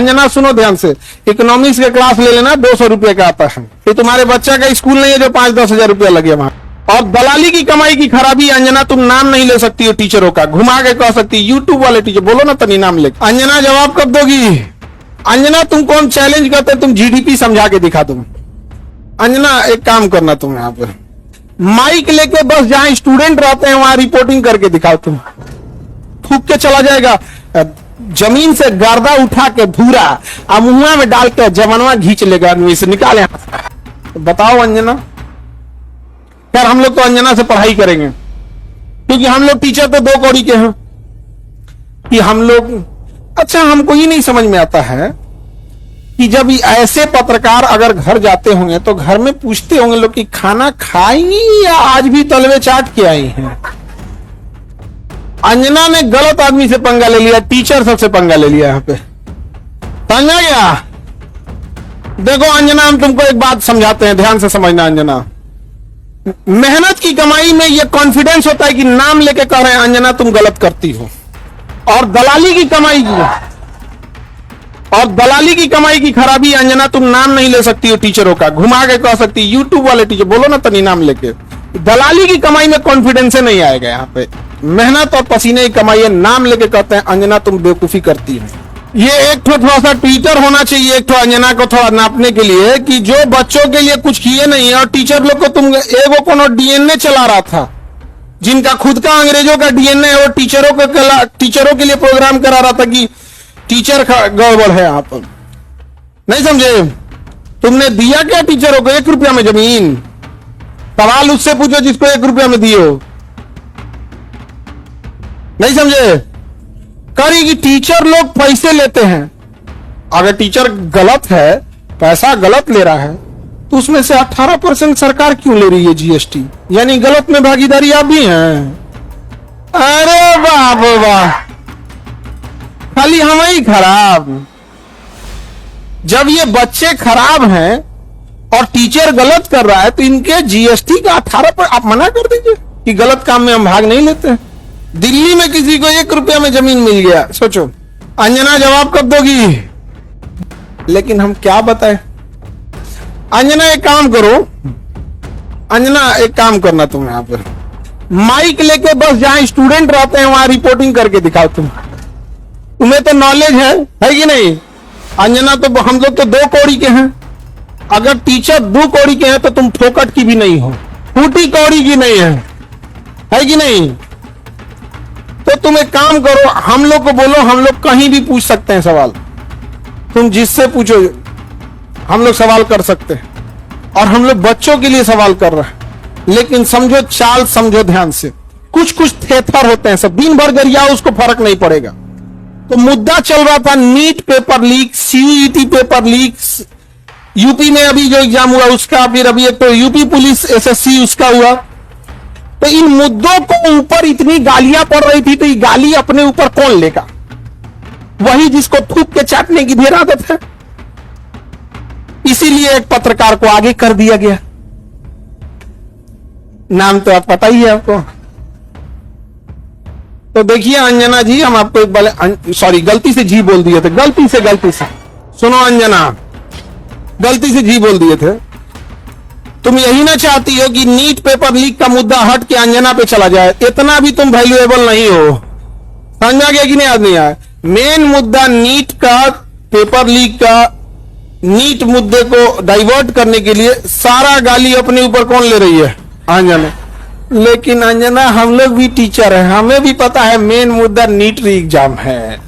अंजना सुनो ध्यान से, इकोनॉमिक्स का क्लास ले लेना, 200 रुपये का आता है। ये तुम्हारे बच्चा का स्कूल नहीं है जो 5-10 हजार रुपया लगे वहां। और दलाली की कमाई की खराबी अंजना, तुम नाम नहीं ले सकती हो टीचरों का, घुमा के कह सकती यूट्यूब वाले टीचर, बोलो ना तनी नाम ले। अंजना जवाब कब दोगी? अंजना तुमको हम चैलेंज करते, तुम जीडीपी समझा के दिखा तुम। अंजना एक काम करना, तुम यहाँ पे माइक लेके बस जहां स्टूडेंट रहते हैं वहां रिपोर्टिंग करके दिखाओ। तुम थूक के चला जाएगा, जमीन से गर्दा उठा के धूरा अब मुंह में डाल के जमनवा घींच लेगा, से निकाले। तो बताओ अंजना, यार हम लोग तो अंजना से पढ़ाई करेंगे, क्योंकि हम लोग टीचर तो 2 कौड़ी के हैं कि हम लोग। अच्छा, हमको ये नहीं समझ में आता है कि जब ऐसे पत्रकार अगर घर जाते होंगे तो घर में पूछते होंगे लोग कि खाना खाई या आज भी तलवे चाट के आई हैं। अंजना ने गलत आदमी से पंगा ले लिया, टीचर सबसे पंगा ले लिया यहाँ पे, समझा गया? देखो अंजना, हम तुमको एक बात समझाते हैं, ध्यान से समझना अंजना। मेहनत की कमाई में यह कॉन्फिडेंस होता है कि नाम लेके कह रहे हैं अंजना तुम गलत करती हो। और दलाली की कमाई की खराबी अंजना, तुम नाम नहीं ले सकती हो टीचरों का, घुमा के कह सकती यूट्यूब वाले टीचर, बोलो ना तनी नाम लेके। दलाली की कमाई में कॉन्फिडेंस नहीं आएगा यहाँ पे। मेहनत और पसीने की कमाई है, नाम लेके कहते हैं अंजना तुम बेवकूफी करती है। ये एक थोड़ा सा ट्विटर होना चाहिए एक अंजना को थोड़ा नापने के लिए कि जो बच्चों के लिए कुछ किए नहीं है। और टीचर लोग को तुम एगो कोनो डीएनए चला रहा था, जिनका खुद का अंग्रेजों का डीएनए है, वो टीचरों के लिए प्रोग्राम करा रहा था कि टीचर गड़बड़ है। आप नहीं समझे? तुमने दिया क्या टीचरों को 1 रुपया में जमीन? सवाल उससे पूछो जिसको 1 रुपया में दिए हो। नहीं समझे? करेगी, टीचर लोग पैसे लेते हैं। अगर टीचर गलत है, पैसा गलत ले रहा है, तो उसमें से 18% सरकार क्यों ले रही है जीएसटी? यानी गलत में भागीदारी आप भी हैं। अरे बाप वाह, खाली हम ही खराब। जब ये बच्चे खराब हैं और टीचर गलत कर रहा है, तो इनके जीएसटी का 18% आप मना कर दीजिए कि गलत काम में हम भाग नहीं लेते हैं। दिल्ली में किसी को 1 रुपया में जमीन मिल गया, सोचो। अंजना जवाब कब दोगी? लेकिन हम क्या बताएं? अंजना एक काम करो, अंजना एक काम करना, तुम यहां पर माइक लेके बस जहां स्टूडेंट रहते हैं वहां रिपोर्टिंग करके दिखाओ। तुम्हें तो नॉलेज है कि नहीं? अंजना तो हम लोग तो 2 कौड़ी के हैं। अगर टीचर 2 कौड़ी के हैं तो तुम फोकट की भी नहीं हो, फूटी कौड़ी की नहीं है कि नहीं? तो तुम एक काम करो, हम लोग को बोलो, हम लोग कहीं भी पूछ सकते हैं सवाल। तुम जिससे पूछो हम लोग सवाल कर सकते हैं, और हम लोग बच्चों के लिए सवाल कर रहे हैं। लेकिन समझो चाल, समझो ध्यान से। कुछ थेथर होते हैं, सब दिन भर गरियाओ, उसको फर्क नहीं पड़ेगा। तो मुद्दा चल रहा था NEET paper leak, CUET paper leak, UP में अभी जो एग्जाम हुआ उसका, फिर अभी एक तो यूपी पुलिस एसएससी उसका हुआ। तो इन मुद्दों को ऊपर इतनी गालियां पड़ रही थी, तो ये गाली अपने ऊपर कौन लेगा? वही जिसको थूक के चाटने की ढेर आदत है। इसीलिए एक पत्रकार को आगे कर दिया गया। नाम तो आप पता ही है आपको। तो देखिए अंजना जी, हम आपको एक बार, सॉरी गलती से जी बोल दिए थे, गलती से सुनो अंजना, गलती से जी बोल दिए थे। तुम यही ना चाहती हो कि नीट पेपर लीक का मुद्दा हट के अंजना पे चला जाए? इतना भी तुम वैल्यूएबल नहीं हो, समझा गया कि नहीं? आदमी आया मेन मुद्दा नीट का, पेपर लीक का, नीट मुद्दे को डाइवर्ट करने के लिए सारा गाली अपने ऊपर कौन ले रही है? अंजना। लेकिन अंजना, हम लोग भी टीचर हैं, हमें भी पता है मेन मुद्दा नीट एग्जाम है।